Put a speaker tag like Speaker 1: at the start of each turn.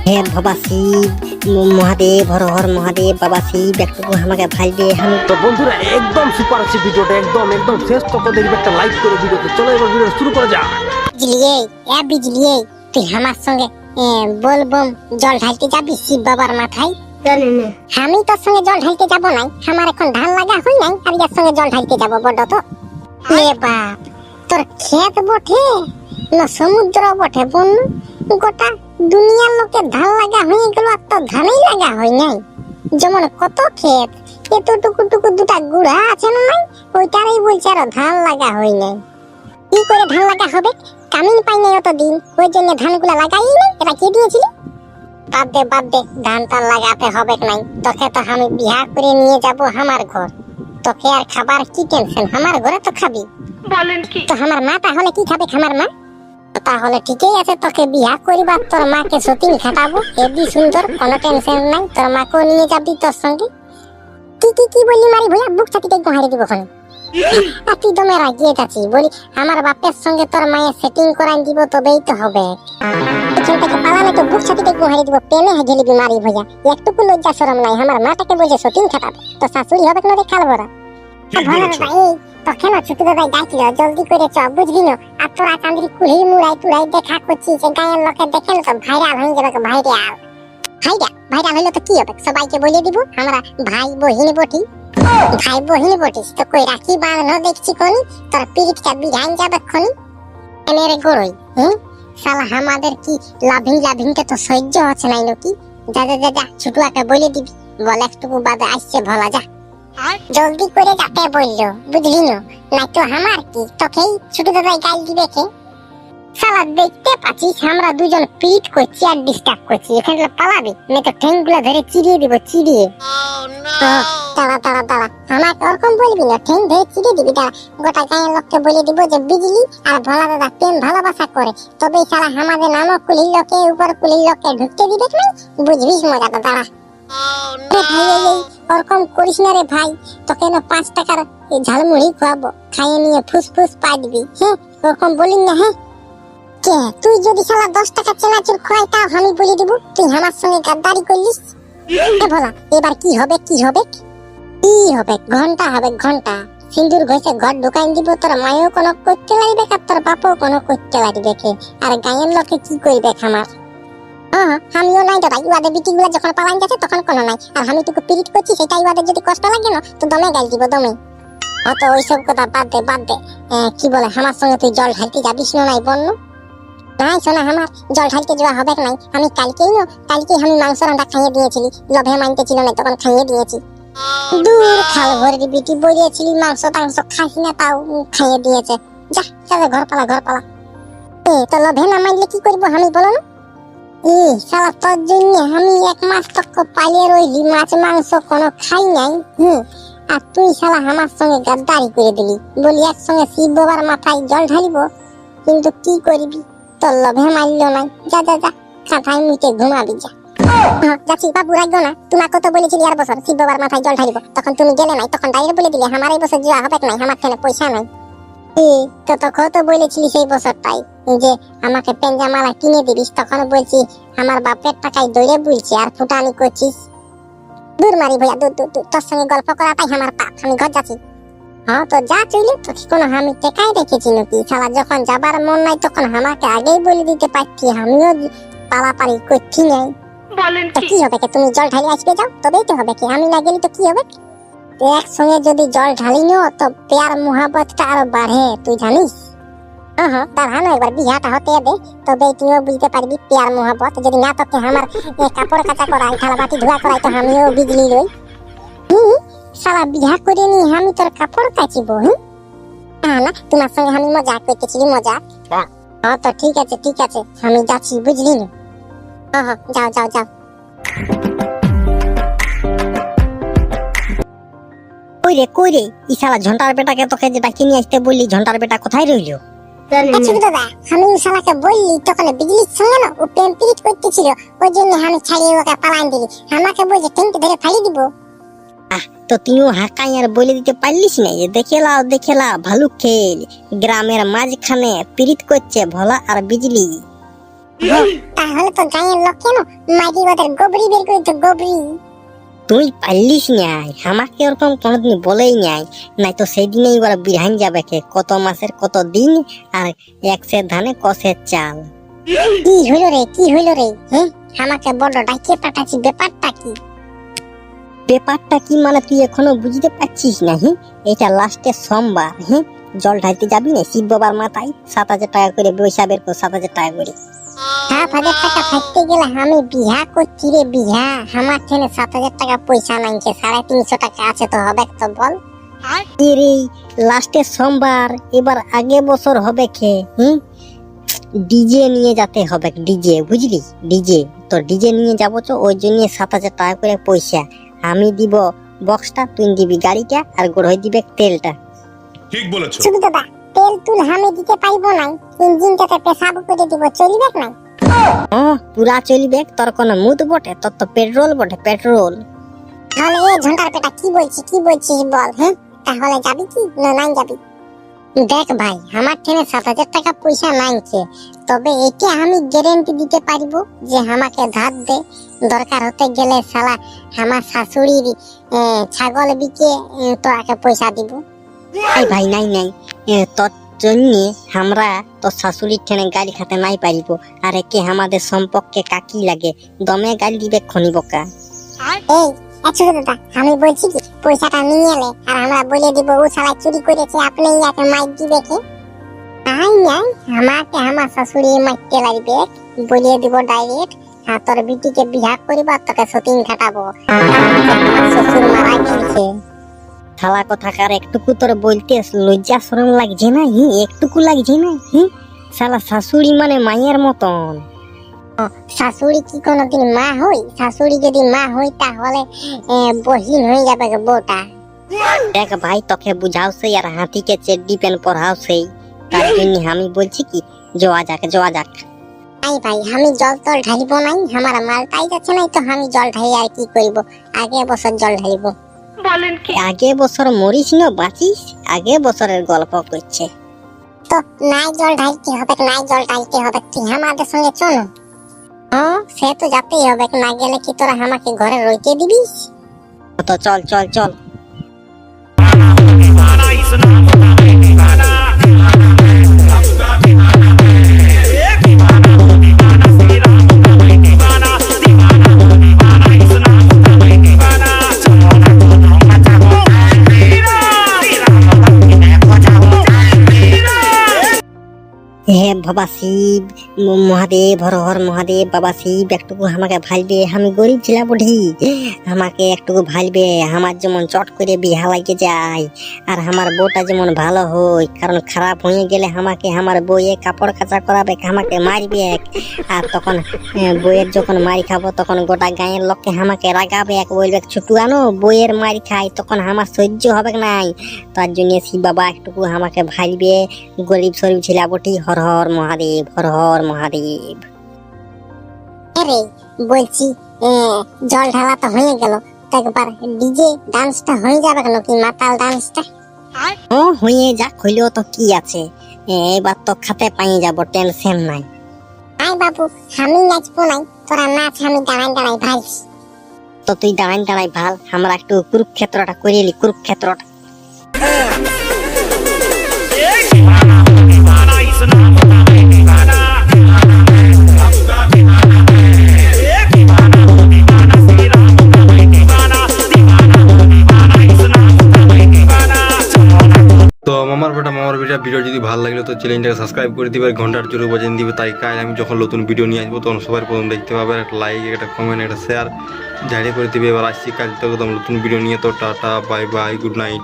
Speaker 1: হে বাবা শিব মহাদেব, হর হর মহাদেব, বাবা শিব একটু আমাকে ভাইবে। আমি
Speaker 2: তো বন্ধুরা একদম সুপার আছে ভিডিওটা, একদম একদম শেষ তক দেখবে, একটা লাইক করে ভিডিওতে। চলো এবার ভিডিও শুরু করা যাক।
Speaker 1: বিজলিয়ে তুই আমার সঙ্গে বলবম জল ঢালতে যাবি শিব বাবার মাথায়? আমি তোর সঙ্গে জল ঢালতে যাবো নাই, আমার এখন ধান লাগা হই নাই, আর এর সঙ্গে জল ঢালতে যাবো বড় তো? এ বাপ, তোর ক্ষেত বটে না সমুদ্র বটে বোন? গোটা দুনিয়ার লোকে ধান লাগা হয়ে গেল, আর তোর ধানই লাগা হয় নাই। যেমন কত ক্ষেত, এতটুকু টুকু দুটা গুড়া আছে না নাই, ওইটারই বলছে আর ধান লাগা হয় নাই। কি করে ধান লাগা হবে? কামিন পাই নাই অতদিন, ওই জন্য ধানগুলা লাগাই নাই। এটা কি দিয়েছিলি? বাদ দে, ধান টান লাগাতে হবে নাই। তোকে তো আমি বিয়া করে নিয়ে যাব আমার ঘর, তোকে আর খাবার কি টেনশন, আমার ঘরে তো খাবি।
Speaker 3: বলেন কি?
Speaker 1: তো আমার মা তাহলে কি খাবে? আমার মা তাহলে ঠিকই আছে, তোকে বিয়া করিবার তোর মাকে সতীন খাটাবো, হেবি সুন্দর, কোনো টেনশন নাই। তোর মাকেও নিয়ে যাবি তোর সঙ্গে। কি বললি মারি ভুয়া? বুক ছাতিতে গোহারি দিব ওখানে। আর তুই দমে রাগিয়ে যাচ্ছিস, বলি আমার বাপের সঙ্গে তোর মায়ের সেটিং করাই দিব, তবেই তো হবে। এখান থেকে পালালে তো বুক ছাতিতে গোহারি দিব, প্রেমে গেলিবি মারি ভুয়া। একটুকু লজ্জা শরম নাই, আমার মাটাকে বলছে সতীন খাটাবে, তো শাশুড়ি হবে না রে খালবরা। তখন ছোট দাদাই ডাকল, জলদি করে চ, বুঝলি না? আর তোরা চাঁদরি কুড়ি মুড়াই টুড়াই দেখা করছিস, গায়ের লোকে দেখে না তো ভাইরাল হয়ে যাবে। ভাইরাল হইলে তো কি হবে? সবাইকে বলে দিব আমরা ভাই বহিনী বটি। ভাই বহিনী বটিস তো কই রাখি বাঁধনো দেখছি কোনি, তোর পিরিটটা বিধান যাবে খনি। মেরে গরই শালা আমাদের কি লাভিংটা তো সহ্য হচ্ছে নাই নাকি? যা ছোটুয়াকে বলে দিবি, বল একটুকু বাদে আসছে ভোলা, যা জলদি করে যাতে বললো, বুঝলি না? নাই তো আমার কি, তোকেই ছোট দাদাই গাল দিবে কে? শালা দেখতে পাচ্ছিস আমরা দুজন পিট করছি আর ডিস্টার্ব করছি, এখানে পালাবি না তো ঠ্যাংগুলো ধরে চিড়িয়ে দিব, চিড়িয়ে। দাঁড়া, আমাকে ওরকম বলবি না, ঠ্যাং ধরে চিড়িয়ে দিবি। দাঁড়া, গোটা গায়ের লোককে বলে দিব যে বিজলি আর ভোলা দাদা প্রেম ভালোবাসা করে, তবেই শালা আমাদের নামও কুলির লোকে উপর কুলির লোকে ঢুকতে দিবে না, বুঝবিস মজাটা। দাঁড়া ওরকম করিস না রে ভাই, তোকে না 5 টাকার ঝালমুড়ি খাওয়াবো, খাইয়ে নিয়ে ফুসফুস পাইবি। হ্যাঁ ওরকম বলিস না। হ্যাঁ কে তুই যদি শালা 10 টাকা চেনাচুর খাই, তাও আমি বলে দিব তুই আমার সঙ্গে গাদ্দারি করলিস। বলা এবার কি হবে? ঘন্টা হবে, ঘন্টা সিন্দুর ঘষে ঘর ঢুকাই দিব, তোর মায়েও কোনো করতে লাগবে, আর তোর বাপও কোনো করতে লাগবে। আর গায়ের লোকে কি করবে আমার? আমিও নাই তো ভাই, ওদের বিটিগুলো যখন পালান যাচ্ছে তখন কোনো নাই, আর আমি টুকু পিরিট করছি, সেটাই ওদের যদি কষ্ট লাগে না তো দমে গাল দিব, দমে। অত ওইসব কথা বাদ দে। কি বলে আমার সঙ্গে তুই জল ঢালতে যাবিস না? নাই বন্য নাই শোনা, আমার জল ঢালতে যাওয়া হবে নাই। আমি কালকেই আমি মাংস রান্না খাইয়ে দিয়েছিলি, লোভে মানতে ছিল না, তখন খাইয়ে দিয়েছি। দূর খাল ভরে বিটি বলিয়েছিলি মাংস টাংস খাইস না, তাও খাইয়ে দিয়েছে। যা ঘর পালা। তো লোভে না মানলে কি করবো আমি, বলো না? শালা তোর জন্য আমি 1 মাস তক পালিয়ে রইলি, মাছ মাংস কোনো খাই নাই। আর তুই শালা আমার সঙ্গে গাদ্দারি করে দিলি, বলি একসঙ্গে শিব বাবার মাথায় জল ঢালিব, কিন্তু কি করবি? তোর লোভে মারল নাই। যা খাতায় মিটে ঘুমাবি, যা। যাচ্ছি বাবু, রাখবো না। তোমাকে তো বলেছিলি আর বছর শিব বাবার মাথায় জল ঢালিব, তখন তুমি গেলে নাই, তখন ডাইরেক্ট বলে দিলে আমার এই বছর যাওয়া হবে নাই, আমার ঠেলে পয়সা নাই। তো তখন তো বলেছিলি সেই বছরটাই যে আমাকে পেঞ্জামালা কিনে দিবিস, তখন বলছি আমার বাপের টাকায় দৌড়ে বলছি আর ফুটানি করছিস। দূর মারি ভইয়া, দূর তোর সঙ্গে গল্প করাটাই আমার পাপ, আমি ঘর যাচ্ছি। তো যা চইলে, তো কোনো আমি টেকাই রেখেছি নাকি? শালা যখন যাবার মন নাই তখন আমাকে আগেই বলে দিতে পারছি, আমিও পালাপালি করছি নাই।
Speaker 3: বলেন
Speaker 1: কি হবে? তুমি জল ঢালি আসবে যাও, তবেই তো হবে। আমি না গেলে তো কি হবে? একসঙ্গে যদি জল ঢালি নো তো প্যার মোহাবতটা আরো বাড়ে, তুই জানিস? দাঁড়ানো একবার বিয়াটা হতে দে, তবে তুইও বুঝতে পারবি প্যার মোহাবত। যদি না তোকে আমার কাপড় কাচা করাই, থালা বাটি ধোয়া করাই, তো আমিও বিজলি রই। শালা বিয়া করে নি আমি তোর কাপড় কাচিব? না, তোমার সঙ্গে আমি মজা করতেছি, মজা। তো ঠিক আছে, আমি যাচ্ছি, বুঝলি না? যাও। কই রে ই শালা ঝন্টার বেটাকে তোকে যে ডাকি নিয়ে আসতে বললি, ঝন্টার বেটা কোথায় রইল? দাদা আমি শালাকে বললি তখন বিজলির সঙ্গে না ও প্রেম পিরিট করতেছিল, ওই জন্য আমি ছাড়িয়ে ওকে পালান দিলি, আমাকে বলছে ঠেংটি ধরে ফালি দিব। তো তুইও হাঁকাই আর বলে দিতে পারলিস না যে দেখে লাও ভালুক খেল, গ্রামের মাঝখানে পিরিট করছে ভোলা আর বিজলি। তাহলে তো গায়ের লোক কেন মাইরি ওদের গোবরি বের করে তো গোবরি।
Speaker 3: তুই পারলিস নাই, আমাকে ওরকম কোনোদিন বলেই নাই, নাই তো সেই দিনেই ওরা বিহাইন যাবে কে, কত মাসের কত দিন আর একসের ধানে কষের চাল।
Speaker 1: কি হইলো রে, কি হইলো রে? হ্যাঁ, আমাকে বড় ডাইকে পাঠাচ্ছি, ব্যাপারটা কি?
Speaker 3: ব্যাপারটা কি মানে তুই এখনো বুঝতে পারছিস না? এটা লাস্টের সোমবার, জল ঢালতে যাবি না শিব বাবার মাথায়, 7,000 টাকা করে পয়সা বের কর, 7,000 টাকা করে।
Speaker 1: 7,000 টাকা থাকতে গেলে আমি বিহা করছি রে, বিহা। আমার ঠেনে 7,000 টাকা পয়সা নাইছে, 350 টাকা আছে তো হবে তো বল।
Speaker 3: রে লাস্টের সোমবার, এবার আগে বছর হবে খে, ডিজে নিয়ে যেতে হবে, ডিজে বুঝলি, ডিজে। তো ডিজে নিয়ে যাবো তো, ওই জন্য 7,000 টাকা করে পয়সা। আমি দিব বক্সটা, তুই দিবি গাড়িটা, আর গড়ই দিবে তেলটা।
Speaker 4: ঠিক বলেছো।
Speaker 1: শুধু দাদা তেল তুল আমি দিতে পাইবো না, ইঞ্জিনটাতে পেশাব করে দিব, চলবে না?
Speaker 3: ও পুরা চলবে, তোর কোনো মুদ বটে, তোর তো পেট্রোল বটে, পেট্রোল।
Speaker 1: তাহলে এই ঝন্টার পেটা কি বলছিস বল। হ্যাঁ, তাহলে যাবি কি না নাই যাবি? দেখ ভাই, আমার ঠেনে 7,000 টাকা পয়সা নাইছে, তবে এটা আমি গ্যারেন্টি দিতে পারবো যে আমাকে ধার দে, দরকার হতে গেলে শালা আমার শাশুড়ির ছাগল বিকে তোরাকে পয়সা দিব।
Speaker 3: এই ভাই নাই নাই, তোর জন্য আমরা তোর শাশুড়ির ঠেনে গাড়ি খাতে নাই পারিব। আর একে আমাদের সম্পর্কে কাকি লাগে, দমে গাড়ি দিবে খনি বোকা।
Speaker 1: এই আচ্ছা দাদা, আমি বলছি কি পয়সাটা নিয়ে এলে আর আমরা বলে দিব ও শালা চুরি করেছে, আপনি ইয়াকে মাইক দিবে কে? নাই নাই, আমাকে আমার শাশুড়ি মাইকতে লাগবে, বলে দিব ডাইরেক্ট, হ্যাঁ তোর বিটিকে বিয়া করিব আর তোকে শুটিং খাটাবো, শ্বশুর মারা গেছে।
Speaker 3: শালা কথাকার একটুকু তোর বলতে লজ্জা শরম লাগছে না? একটুকু লাগছে না? শালা শাশুড়ি মানে মায়ের মতন।
Speaker 1: শাশুড়ি কি কোনোদিন মা হই? শাশুড়ি যদি মা হই তাহলে বহিন হয়ে যাবে বউটা।
Speaker 3: দেখ ভাই, তোকে বুঝাও সেই আর হাতিকে চেড্ডি প্যান্ট পরাও সেই, তার জন্য আমি বলছি কি জোয়া যাক, জোয়া যাক।
Speaker 1: নাই ভাই, আমি জল টল ঢালিব নাই, আমার মালটাই যাচ্ছে নাই তো আমি জল ঢালি আর কি করব, আগে বছর জল ঢালিব।
Speaker 3: আগে বছর মরিস না বাঁচিস, আগে বছরের গল্প করছে।
Speaker 1: তো নাই জল ঢালতে হবে, নাই জল ঢালতে হবে, তুই আমাদের সঙ্গে চল। সে তো যেতেই হবে, না গেলে কি তোরা আমাকে ঘরে রইতে দিবিস?
Speaker 3: তো চল চল চল। হে বাবা শিব, মহাদেব, হর হর মহাদেব, বাবা শিব একটুকু আমাকে ভালবে, আমি গরিব ছিলাম বুঝি, আমাকে একটুকু ভালবে, আমার যেমন চট করে বিহা লাগে যায়, আর আমার বউটা যেমন ভালো হয়, কারণ খারাপ হয়ে গেলে আমাকে আমার বইয়ে কাপড় কাচা করাবে, আমাকে মারবে, আর তখন বইয়ের যখন মারি খাবো তখন গোটা গায়ের লোককে আমাকে রাগাবে, বলবে ছুটু আনো বইয়ের মারি খাই, তখন আমার সহ্য হবে নাই। তার জন্য শিব বাবা একটুকু আমাকে ভালবে, গরিব শরীফ ছিলাম বটি, হর হর মহাদেব, হর হর মহাদেব।
Speaker 1: আরে বলছি জল ঢালা তো হয়ে গেল, তো একবার ডিজে ডান্সটা হয়ে যাবে কেন, কি মাতাল ডান্সটা?
Speaker 3: ও হয়ে যাক, হইলেও তো কি আছে, এবার তো খাতে পাই যাব, টেনশন নাই।
Speaker 1: আই বাবু, আমি নাচবো নাই, তোরা নাচ, আমি দাঁড়াই দাঁড়াই ভাই।
Speaker 3: তো তুই দাঁড়াই দাঁড়াই ভাল, আমরা একটু কুরুক্ষেত্রটা করে এলি, কুরুক্ষেত্রটা।
Speaker 4: তো মামার বেটা ভিডিও যদি ভালো লাগলো তো চ্যানেলটাকে সাবস্ক্রাইব করে দিবে, আর ঘন্টার জোরে বাজিয়ে দিবে, তাই কাজ আমি যখন নতুন ভিডিও নিয়ে আসবো তখন সবার প্রথম দেখতে পাবে। একটা লাইক, একটা কমেন্ট, একটা শেয়ার ঝাড়িয়ে করে দিবে। এবার আসছি কাল থেকে নতুন ভিডিও নিয়ে, তো tata bye bye, good night.